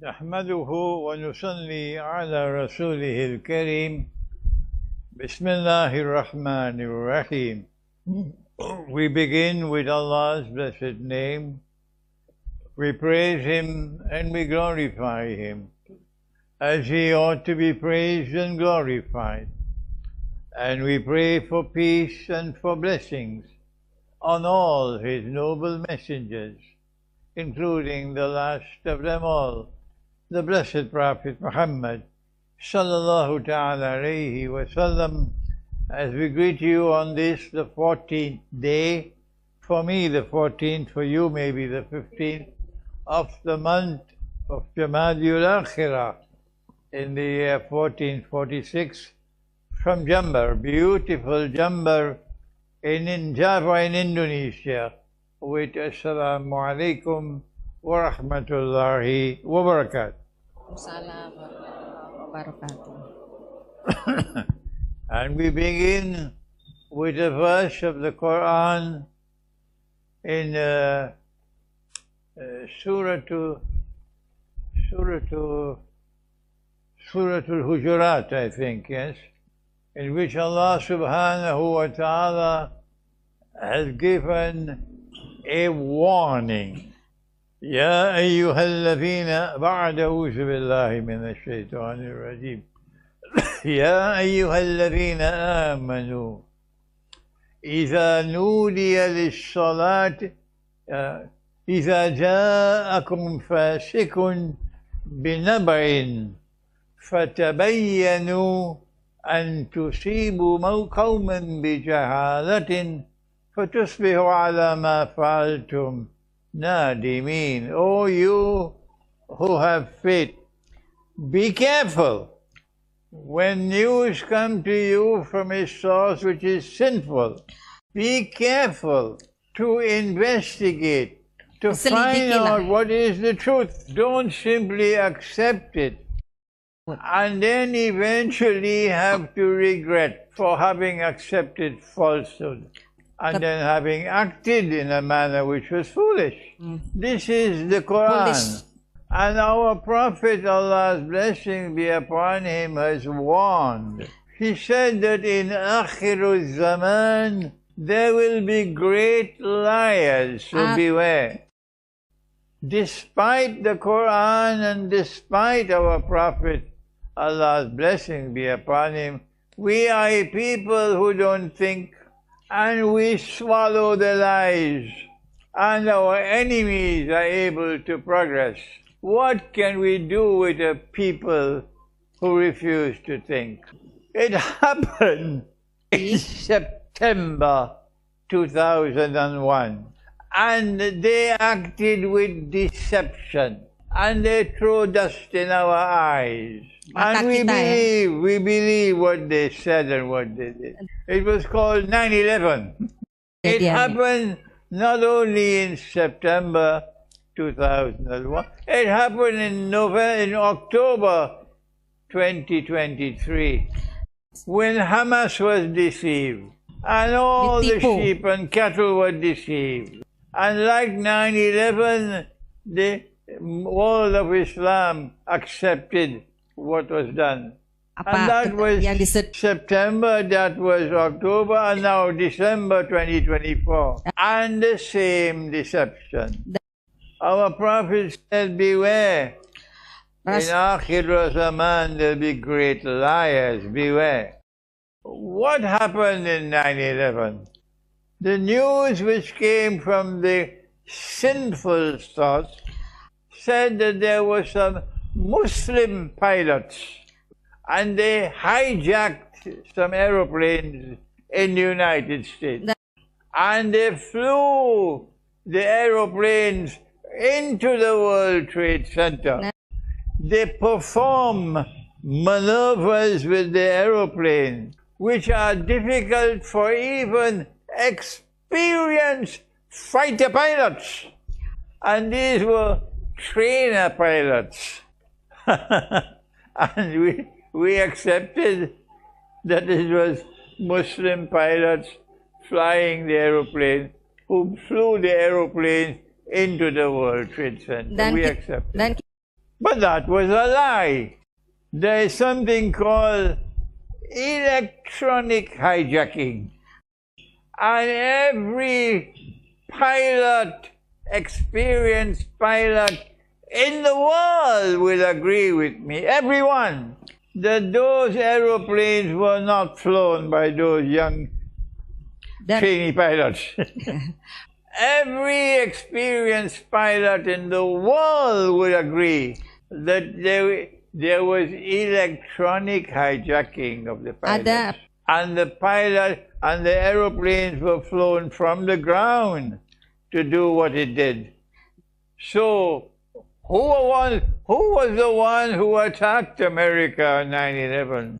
نحمده ونصلي على رسوله الكريم بسم الله الرحمن الرحيم. We begin with Allah's blessed name. We praise Him and we glorify Him as He ought to be praised and glorified. And we pray for peace and for blessings on all His noble messengers, including the last of them all, the blessed Prophet Muhammad sallallahu ta'ala alayhi wa sallam, as we greet you on this, the 14th day, for me the 14th, for you maybe the 15th, of the month of Jamadul Akhirah in the year 1446, from Jember, beautiful Jember in Java in Indonesia, with Assalamu alaikum wa rahmatullahi wa barakatuh. And we begin with a verse of the Quran in Surah Al-Hujurat, I think, yes, in which Allah subhanahu wa ta'ala has given a warning. يا أيها الذين بعد أعوذ بالله من الشيطان الرجيم يا أيها الذين آمنوا إذا نودي للصلاة إذا جاءكم فاسق بنبأ فتبينوا أن تصيبوا قوما بجهالة فتصبحوا على ما فعلتم نادمين. O you who have faith, be careful when news come to you from a source which is sinful. Be careful to investigate, to find out what is the truth. Don't simply accept it and then eventually have to regret for having accepted falsehood and then having acted in a manner which was foolish. This is the Quran. And our Prophet, Allah's blessing be upon him, has warned. He said that in Akhirul Zaman there will be great liars, so beware. Despite the Quran and despite our Prophet, Allah's blessing be upon him, we are a people who don't think, and we swallow the lies, and our enemies are able to progress. What can we do with a people who refuse to think? It happened in September 2001, and they acted with deception, and they threw dust in our eyes. And we believe what they said and what they did. It was called 9/11. It happened not only in September 2001, it happened in October 2023, when Hamas was deceived, and all the sheep and cattle were deceived. And like 9/11, the world of Islam accepted what was done. And that was September, that was October, and now December 2024. And the same deception. Our Prophet said, beware. In Akhir Zaman there will be great liars, beware. What happened in 9/11? The news which came from the sinful source said that there were some Muslim pilots, and they hijacked some aeroplanes in the United States, and they flew the aeroplanes into the World Trade Center. They perform maneuvers with the aeroplane which are difficult for even experienced fighter pilots, and these were trainer pilots. And we accepted that it was Muslim pilots flying the aeroplane who flew the aeroplane into the World Trade Center. We accepted. But that was a lie. There is something called electronic hijacking. And every experienced pilot in the world will agree with me, everyone, that those aeroplanes were not flown by those young trainee pilots. Every experienced pilot in the world would agree that there was electronic hijacking of the pilots. And the pilot and the aeroplanes were flown from the ground to do what it did. So, who was the one who attacked America on 9/11?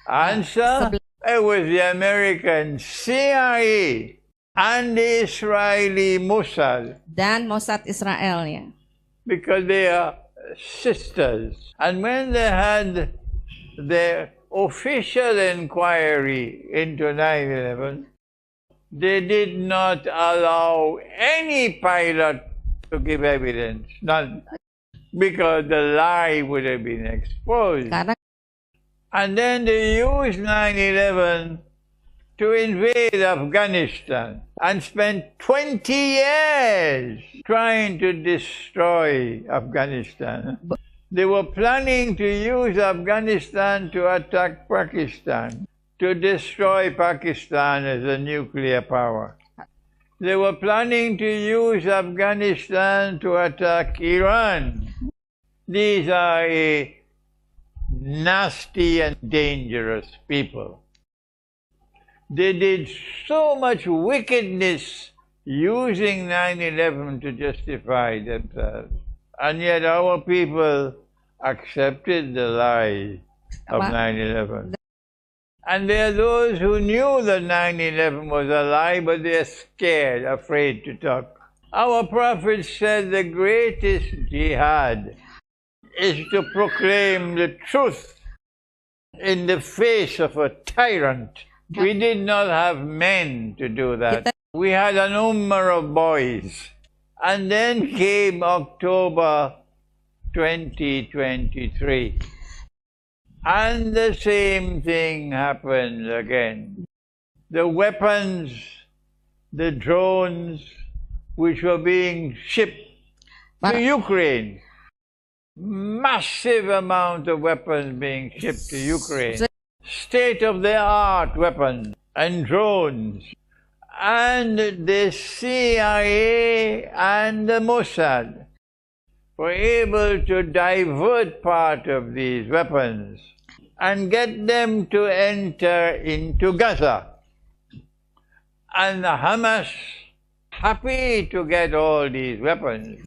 Answer? It was the American CIA and the Israeli Mossad. Dan Mossad Israel, ya. Because they are sisters. And when they had their official inquiry into 9/11, they did not allow any pilot to give evidence, none, because the lie would have been exposed. And then they used 9/11 to invade Afghanistan and spent 20 years trying to destroy Afghanistan. They were planning to use Afghanistan to attack Pakistan, to destroy Pakistan as a nuclear power. They were planning to use Afghanistan to attack Iran. These are a nasty and dangerous people. They did so much wickedness using 9/11 to justify themselves. And yet our people accepted the lie of 9/11. And there are those who knew that 9/11 was a lie, but they're scared, afraid to talk. Our prophet said the greatest jihad is to proclaim the truth in the face of a tyrant. We did not have men to do that. We had a number of boys. And then came October 2023. And the same thing happened again. The weapons, the drones, which were being shipped to Ukraine, massive amount of weapons being shipped to Ukraine, state-of-the-art weapons and drones. And the CIA and the Mossad were able to divert part of these weapons and get them to enter into Gaza. And Hamas, happy to get all these weapons,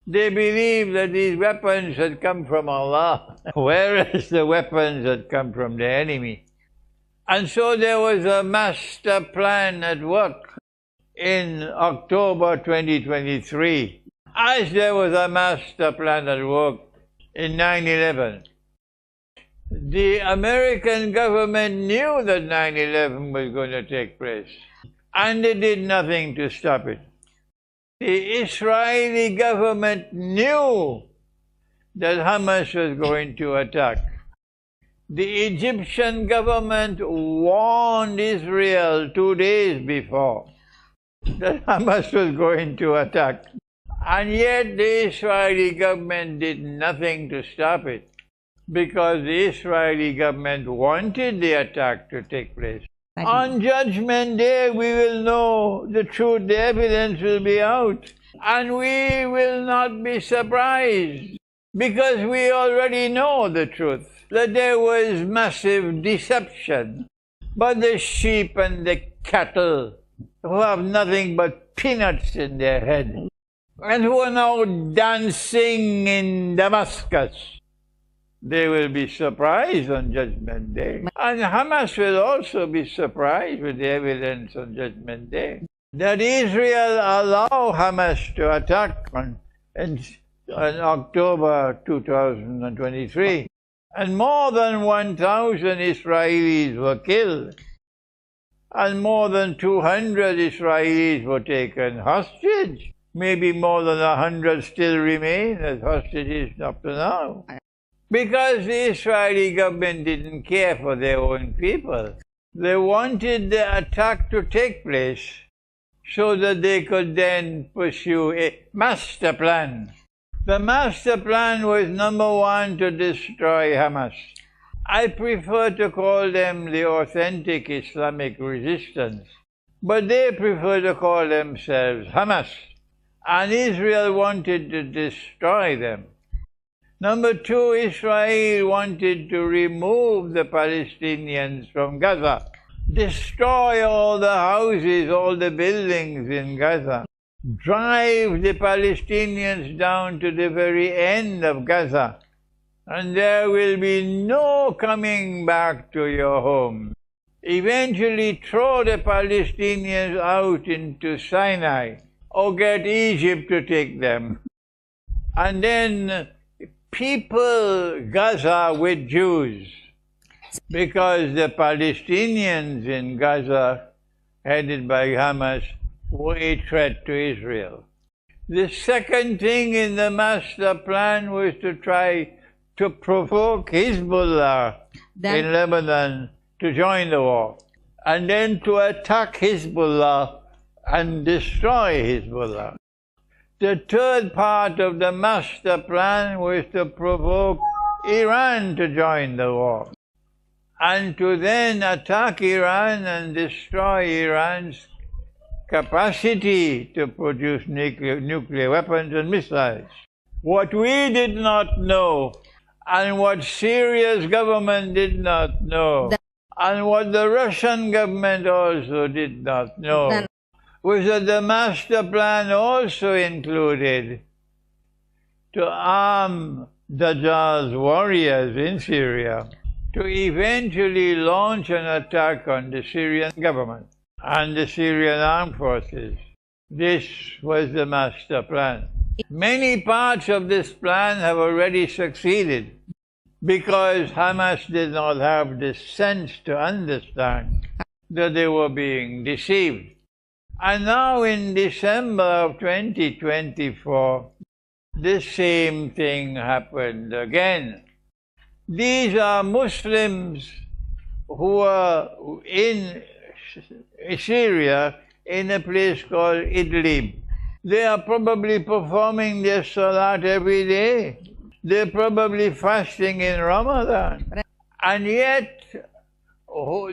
they believe that these weapons had come from Allah, whereas the weapons had come from the enemy. And so there was a master plan at work in October 2023, as there was a master plan at work in 9/11. The American government knew that 9/11 was going to take place, and they did nothing to stop it. The Israeli government knew that Hamas was going to attack. The Egyptian government warned Israel 2 days before that Hamas was going to attack. And yet the Israeli government did nothing to stop it, because the Israeli government wanted the attack to take place. On Judgment Day, we will know the truth, the evidence will be out, and we will not be surprised, because we already know the truth, that there was massive deception. But the sheep and the cattle, who have nothing but peanuts in their head, and who are now dancing in Damascus, they will be surprised on Judgment Day. And Hamas will also be surprised with the evidence on Judgment Day. That Israel allow Hamas to attack on October 2023. And more than 1,000 Israelis were killed. And more than 200 Israelis were taken hostage. maybe more than 100 still remain as hostages up to now. Because the Israeli government didn't care for their own people. They wanted the attack to take place so that they could then pursue a master plan. The master plan was, number one, to destroy Hamas. I prefer to call them the authentic Islamic resistance, but they prefer to call themselves Hamas. And Israel wanted to destroy them. Number two, Israel wanted to remove the Palestinians from Gaza, destroy all the houses, all the buildings in Gaza, drive the Palestinians down to the very end of Gaza, and there will be no coming back to your home. Eventually throw the Palestinians out into Sinai, or get Egypt to take them. And then people Gaza with Jews, because the Palestinians in Gaza, headed by Hamas, were a threat to Israel. The second thing in the master plan was to try to provoke Hezbollah in Lebanon to join the war, and then to attack Hezbollah and destroy Hezbollah. The third part of the master plan was to provoke Iran to join the war, and to then attack Iran and destroy Iran's capacity to produce nuclear weapons and missiles. What we did not know, and what Syria's government did not know, and what the Russian government also did not know, was that the master plan also included to arm Dajjal's warriors in Syria to eventually launch an attack on the Syrian government and the Syrian armed forces. This was the master plan. Many parts of this plan have already succeeded because Hamas did not have the sense to understand that they were being deceived. And now in December of 2024, the same thing happened again. These are Muslims who are in Syria in a place called Idlib. They are probably performing their salat every day. They're probably fasting in Ramadan. And yet,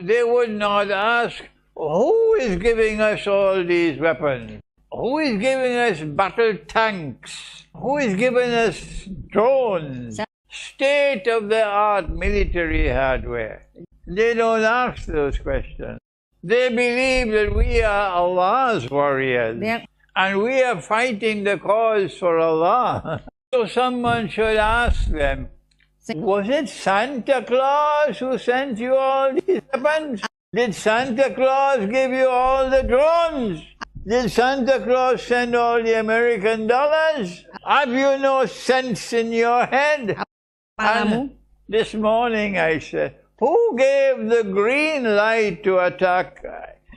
they would not ask, who is giving us all these weapons? Who is giving us battle tanks? Who is giving us drones? State-of-the-art military hardware. They don't ask those questions. They believe that we are Allah's warriors, and we are fighting the cause for Allah. So someone should ask them, was it Santa Claus who sent you all these weapons? Did Santa Claus give you all the drones? Did Santa Claus send all the American dollars? Have you no sense in your head? And this morning I said, who gave the green light to attack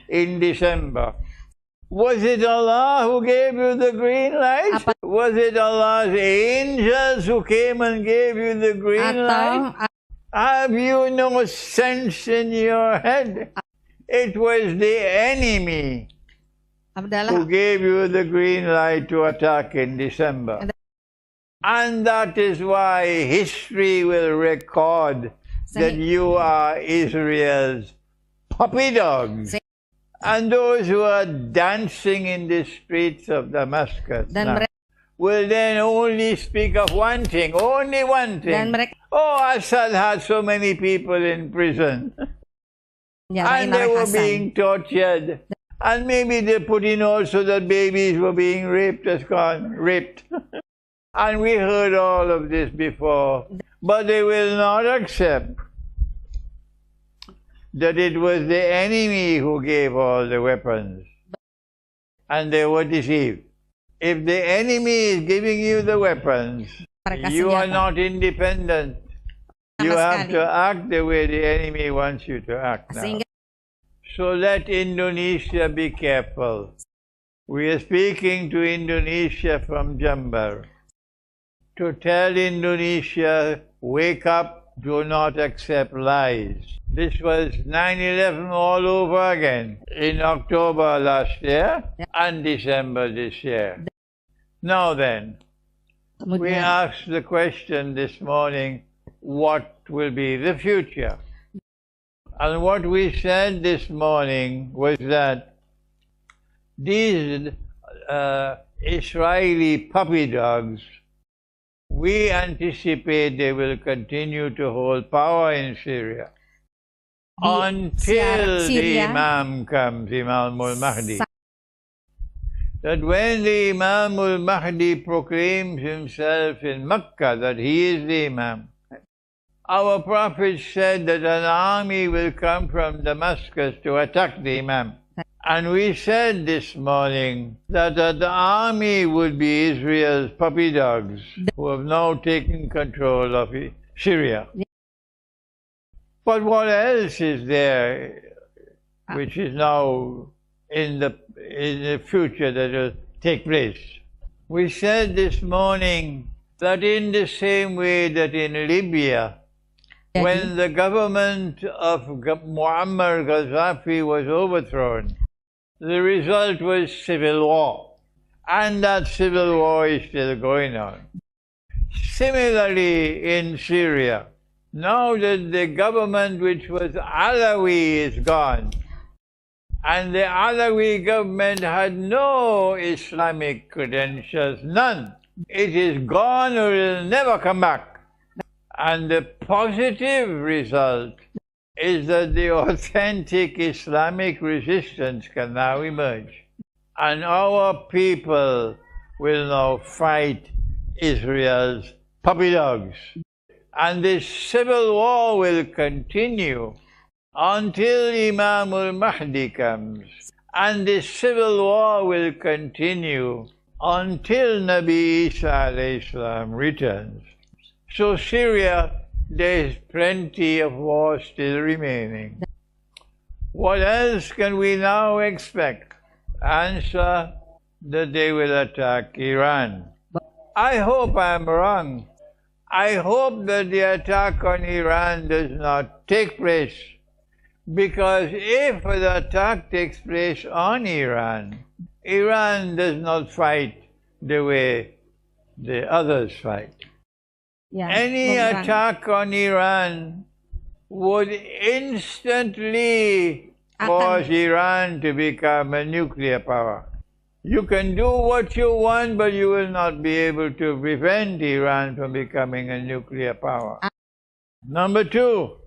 in December? Was it Allah who gave you the green light? Was it Allah's angels who came and gave you the green light? Have you no sense in your head? It was the enemy who gave you the green light to attack in December. And that is why history will record that you are Israel's puppy dogs. And those who are dancing in the streets of Damascus now will then only speak of one thing, only one thing. Oh, Assad had so many people in prison. And they were being tortured. And maybe they put in also that babies were being raped. And we heard all of this before. But they will not accept that it was the enemy who gave all the weapons. And they were deceived. If the enemy is giving you the weapons, you are not independent. You have to act the way the enemy wants you to act now. So let Indonesia be careful. We are speaking to Indonesia from Jember to tell Indonesia, wake up, do not accept lies. This was 9/11 all over again in October last year and December this year. Now then, we asked the question this morning, what will be the future? And what we said this morning was that these Israeli puppy dogs, we anticipate they will continue to hold power in Syria until the Imam comes, Imam al-Mahdi. That when the Imam al-Mahdi proclaims himself in Mecca that he is the Imam, our Prophet said that an army will come from Damascus to attack the Imam. And we said this morning that the army would be Israel's puppy dogs who have now taken control of Syria. But what else is there which is now in the future that will take place? We said this morning that in the same way that in Libya, when the government of Muammar Gaddafi was overthrown, the result was civil war. And that civil war is still going on. Similarly in Syria, now that the government which was Alawi is gone, and the Alawi government had no Islamic credentials, none. It is gone or it will never come back. And the positive result is that the authentic Islamic resistance can now emerge. And our people will now fight Israel's puppy dogs. And this civil war will continue until Imam al-Mahdi comes. And this civil war will continue until Nabi Isa alayhi salam returns. So Syria, there is plenty of war still remaining. What else can we now expect? Answer, that they will attack Iran. I hope I'm wrong. I hope that the attack on Iran does not take place, because if the attack takes place on Iran, Iran does not fight the way the others fight. Any attack on Iran would instantly cause Iran to become a nuclear power. You can do what you want, but you will not be able to prevent Iran from becoming a nuclear power. Number two,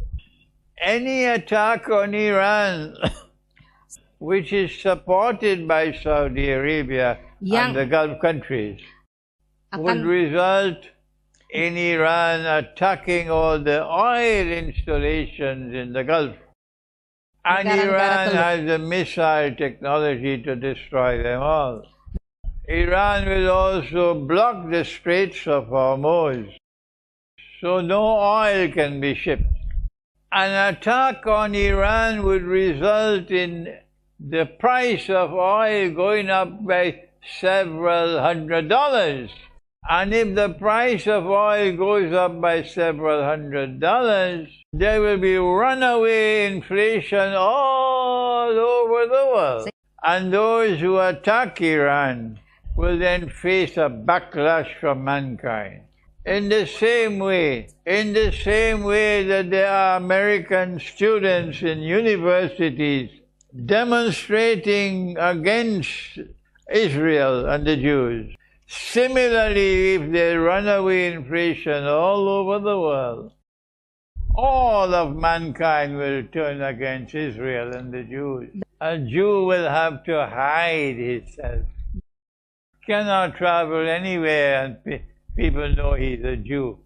any attack on Iran which is supported by Saudi Arabia and the Gulf countries would result in Iran attacking all the oil installations in the Gulf. And Iran has the missile technology to destroy them all. Iran will also block the Straits of Hormuz, so no oil can be shipped. An attack on Iran would result in the price of oil going up by several $100s. And if the price of oil goes up by several $100s, there will be runaway inflation all over the world. And those who attack Iran will then face a backlash from mankind. In the same way that there are American students in universities demonstrating against Israel and the Jews, similarly, if there is runaway inflation all over the world, all of mankind will turn against Israel and the Jews. A Jew will have to hide himself. Cannot travel anywhere and people know he's a Jew.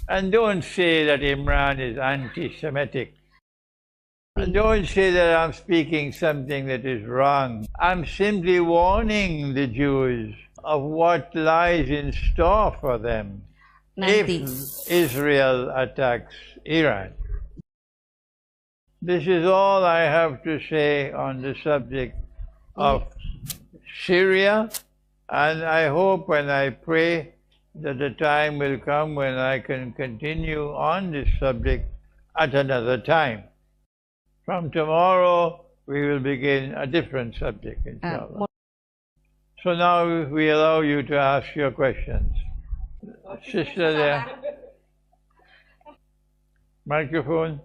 And don't say that Imran is anti-Semitic. And don't say that I'm speaking something that is wrong. I'm simply warning the Jews of what lies in store for them if Israel attacks Iran. This is all I have to say on the subject of Syria, and I hope and I pray that the time will come when I can continue on this subject at another time. From tomorrow, we will begin a different subject, inshallah. So now we allow you to ask your questions. Sister there. Microphone.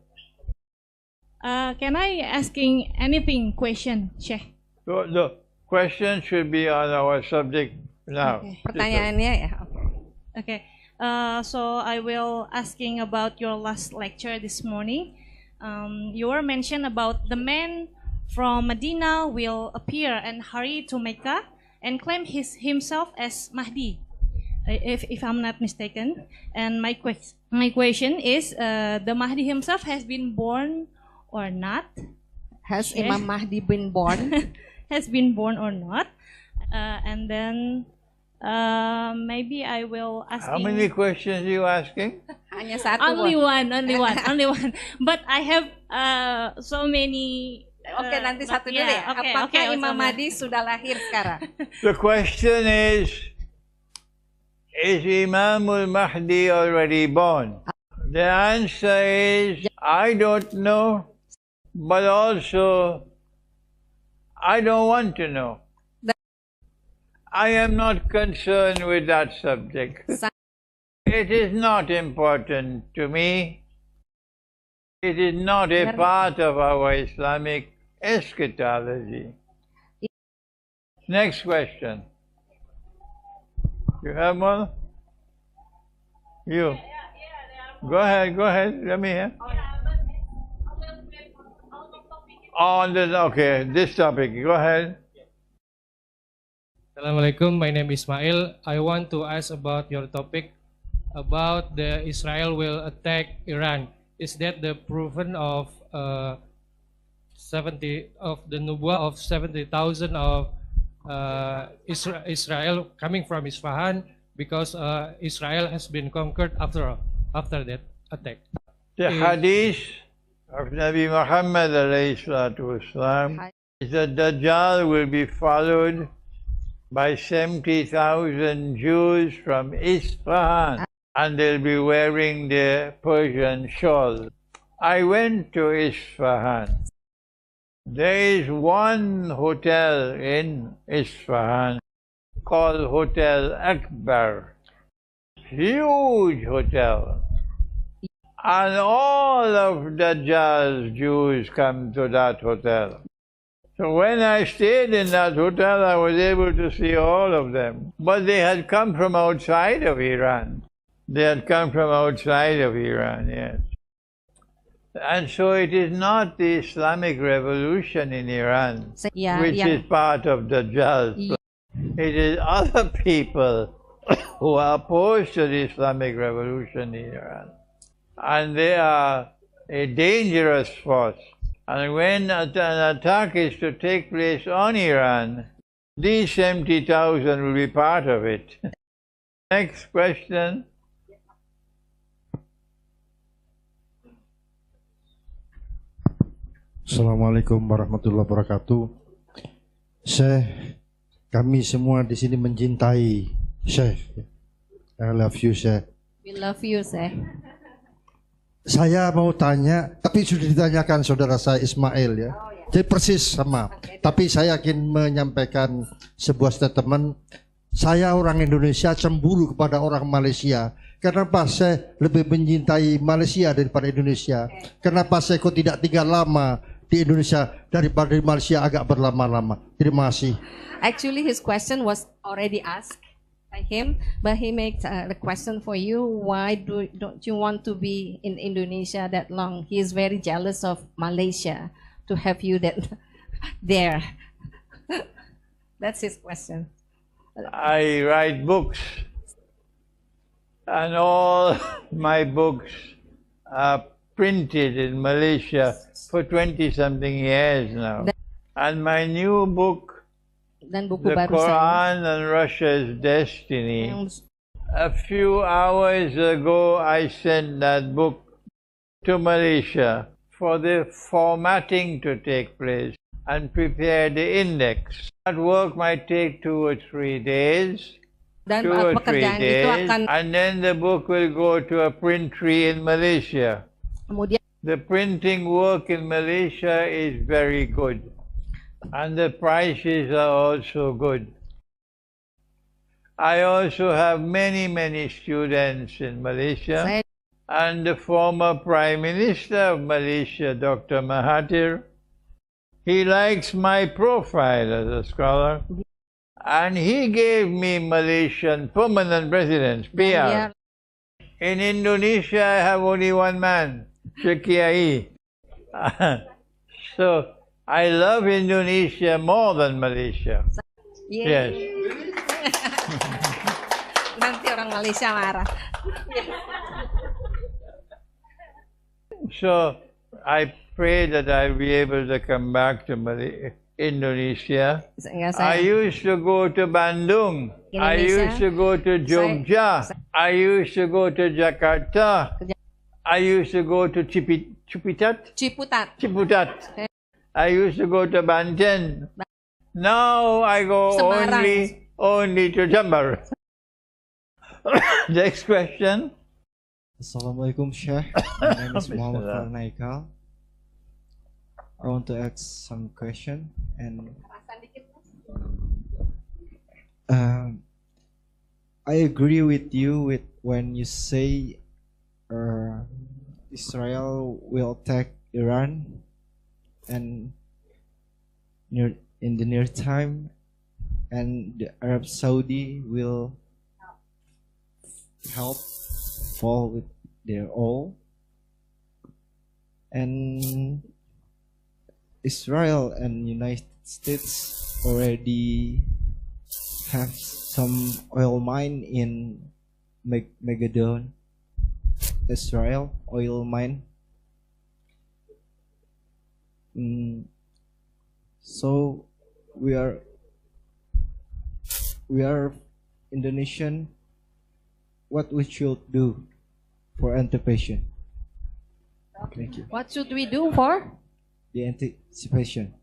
Can I asking anything question, Sheikh? The question should be on our subject now. Okay. Pertanyaannya ya. Okay. So I will asking about your last lecture this morning. You were mentioned about the man from Medina will appear and hurry to Mecca and claim himself as Mahdi, if I'm not mistaken. And my question is, the Mahdi himself has been born or not? Has Imam Mahdi been born? Has been born or not? And then maybe I will ask. How many questions are you asking? Hanya satu. Only one. But I have so many. Oke, nanti satu dulu ya. Apakah Imam Mahdi sudah lahir sekarang? The question is Imam al-Mahdi already born? The answer is, I don't know, but also I don't want to know. I am not concerned with that subject. It is not important to me. It is not a part of our Islamic eschatology. Next question. You have one? You. Go ahead. Let me hear. Okay, this topic. Go ahead. Assalamualaikum, my name is Ismail. I want to ask about your topic about the Israel will attack Iran. Is that the proven of 70 of the nubuah of 70,000 of Israel coming from Isfahan, because Israel has been conquered after that attack? The hadith of Nabi Muhammad ﷺ is that Dajjal will be followed by 70,000 Jews from Isfahan, and they'll be wearing their Persian shawls. I went to Isfahan. There is one hotel in Isfahan called Hotel Akbar. Huge hotel. And all of Dajjal's Jews come to that hotel. So when I stayed in that hotel, I was able to see all of them. But they had come from outside of Iran. Yes. And so it is not the Islamic revolution in Iran, which is part of Dajjal. It is other people who are opposed to the Islamic revolution in Iran. And they are a dangerous force. And when an attack is to take place on Iran, these 70,000 will be part of it. Next question. Assalamualaikum warahmatullahi wabarakatuh. Syekh, kami semua di sini mencintai Syekh. I love you, Syekh. We love you, Syekh. Saya mau tanya, tapi sudah ditanyakan saudara saya Ismail ya. Jadi persis sama. Tapi saya ingin menyampaikan sebuah statement. Saya orang Indonesia cemburu kepada orang Malaysia. Kenapa saya lebih mencintai Malaysia daripada Indonesia? Kenapa saya kok tidak tinggal lama di Indonesia daripada di Malaysia agak berlama-lama? Terima kasih. Actually, his question was already asked by him, but he makes a question for you. Why don't you want to be in Indonesia that long? He is very jealous of Malaysia to have you there. That's his question. I write books, and all my books are printed in Malaysia for 20-something years now. And my new book, The Quran and Russia's Destiny, a few hours ago I sent that book to Malaysia for the formatting to take place. and prepare the index. That work might take 2 or 3 days. Dan 2 or 3 pekerjaan itu days, akan and then the book will go to a printery in Malaysia. kemudian The printing work in Malaysia is very good, and the prices are also good. I also have many students in Malaysia, saya and the former Prime Minister of Malaysia, Dr. Mahathir, he likes my profile as a scholar, and he gave me Malaysian permanent residence, PR. In Indonesia, I have only one man, Sheikh Kiai. So, I love Indonesia more than Malaysia. Yes. Nanti orang Malaysia marah. So, I pray that I'll be able to come back to Indonesia. I used to go to Bandung. I used to go to Jogja. I used to go to Jakarta. I used to go to Ciputat. I used to go to Banten. Now I go only to Jember. Next question. Assalamualaikum, Sheikh. My name is Muhammad Farnaikal. I want to ask some question, and I agree with you when you say Israel will attack Iran and in the near time, and the Arab Saudi will help fall with their all, and Israel and United States already have some oil mine in Megadon, Israel oil mine. So we are Indonesian. What we should do for anticipation? Thank you. What should we do for The anticipation.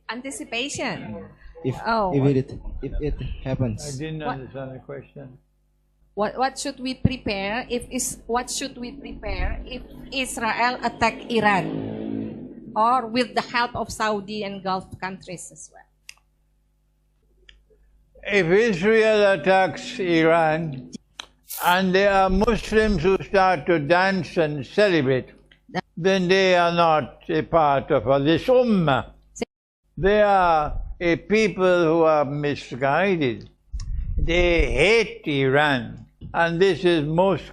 anticipation? If it happens. I didn't understand the question. What should we prepare if Israel attack Iran, or with the help of Saudi and Gulf countries as well? If Israel attacks Iran, and there are Muslims who start to dance and celebrate, then they are not a part of this ummah. They are a people who are misguided. They hate Iran, and this is most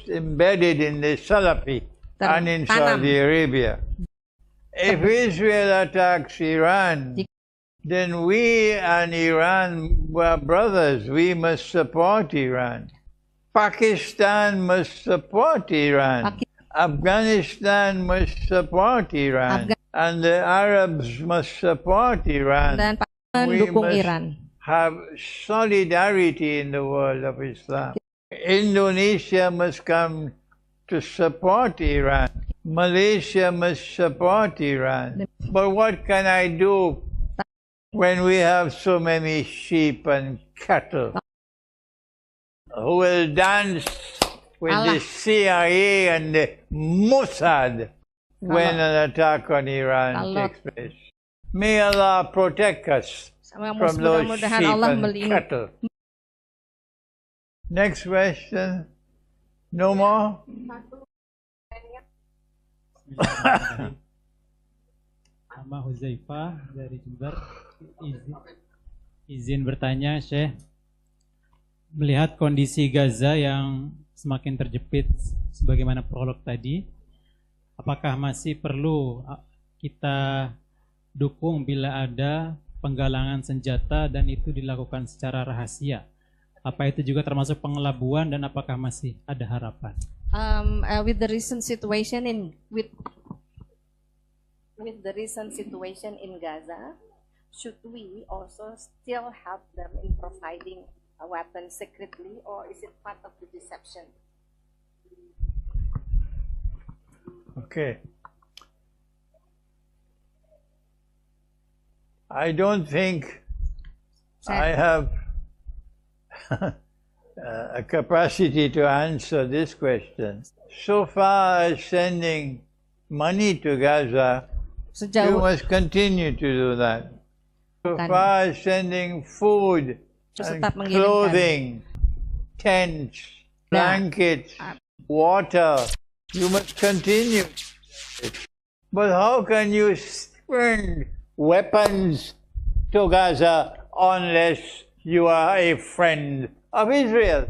embedded in the Salafi and in Saudi Arabia. If Israel attacks Iran, then we and Iran were brothers. We must support Iran. Pakistan must support Iran. Afghanistan must support Iran. And the Arabs must support Iran. We must have solidarity in the world of Islam. Indonesia must come to support Iran. Malaysia must support Iran. But what can I do when we have so many sheep and cattle who will dance with the CIA and the Mossad when an attack on Iran takes place? May Allah protect us from those sheep and cattle. Next question. No more? Nama Huzaifah dari Jember. Izin bertanya, Syekh. Melihat kondisi Gaza yang semakin terjepit sebagaimana prolog tadi, apakah masih perlu kita dukung bila ada penggalangan senjata dan itu dilakukan secara rahasia? Apa itu juga termasuk pengelabuan dan apakah masih ada harapan? With the recent situation in Gaza, should we also still help them in providing a weapon secretly, or is it part of the deception? Okay. I don't think I have a capacity to answer this question. So far as sending money to Gaza, you must continue to do that. So far as sending food and clothing, tents, blankets, water, you must continue. But how can you send weapons to Gaza unless you are a friend of Israel?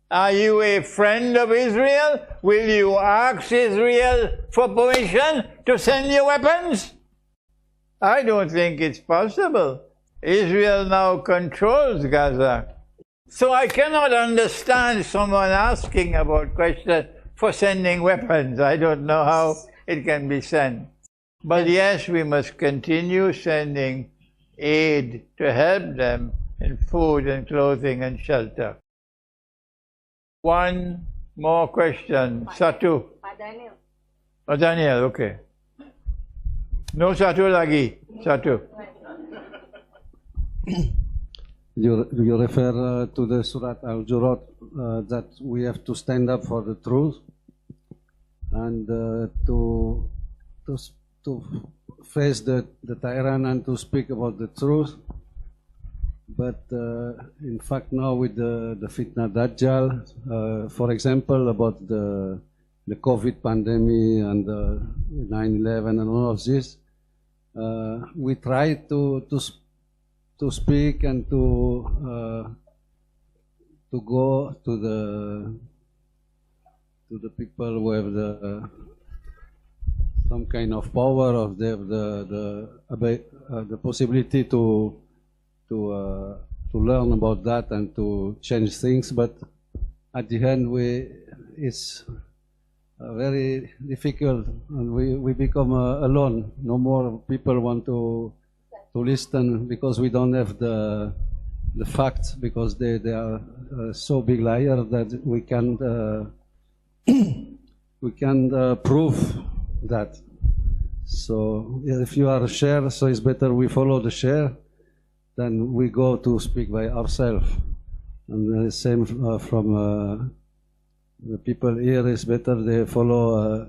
Are you a friend of Israel? Will you ask Israel for permission to send you weapons? I don't think it's possible. Israel now controls Gaza. So I cannot understand someone asking about question for sending weapons. I don't know how it can be sent. But yes, we must continue sending aid to help them in food and clothing and shelter. One more question. Satu. Daniel. Oh, Daniel, okay. No satu lagi. Satu. You refer to the Surat Al-Jurat that we have to stand up for the truth and to face the tyrant and to speak about the truth. But in fact now with the fitna Dajjal, for example about the COVID pandemic and 9/11 and all of this, we try to speak and to go to the people who have some kind of power, or they have the possibility to learn about that and to change things. But at the end, it's very difficult, and we become alone. No more people want to listen because we don't have the facts, because they are so big liars that we can't prove that. So if you are a share, so it's better we follow the share than we go to speak by ourselves. And the same from the people here, is better they follow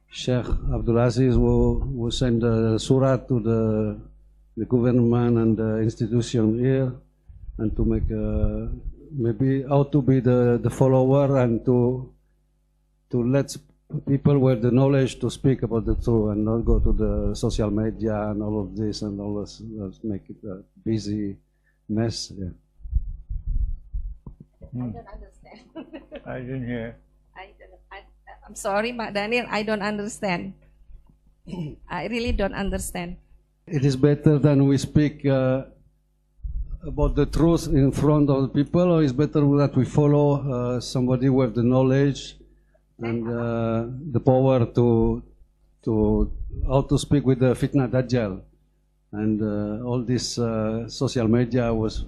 Sheikh Abdulaziz, who send the surah to the government and the institution here, and to make maybe how to be the follower and to let people with the knowledge to speak about the truth and not go to the social media and all of this and all this, make it a busy mess. Yeah. I don't understand. I didn't hear. I'm sorry, Daniel, I don't understand. I really don't understand. It is better than we speak about the truth in front of the people, or it's better that we follow somebody with the knowledge and the power to how to speak with the fitna Dajjal, and all this social media was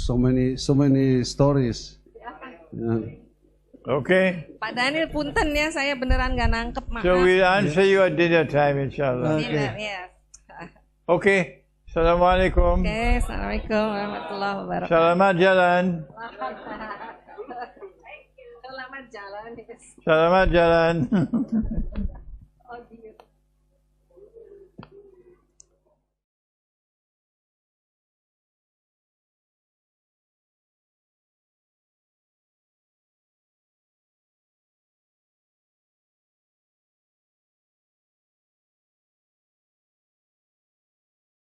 so many stories. Okay. Pak Daniel, punten ya, saya beneran nggak nangkep, maaf. So we'll answer you at dinner time, inshallah. Dinner, yes. Okay. Assalamualaikum. Okay, Assalamualaikum warahmatullahi wabarakatuh. Selamat jalan. Selamat jalan. Selamat jalan.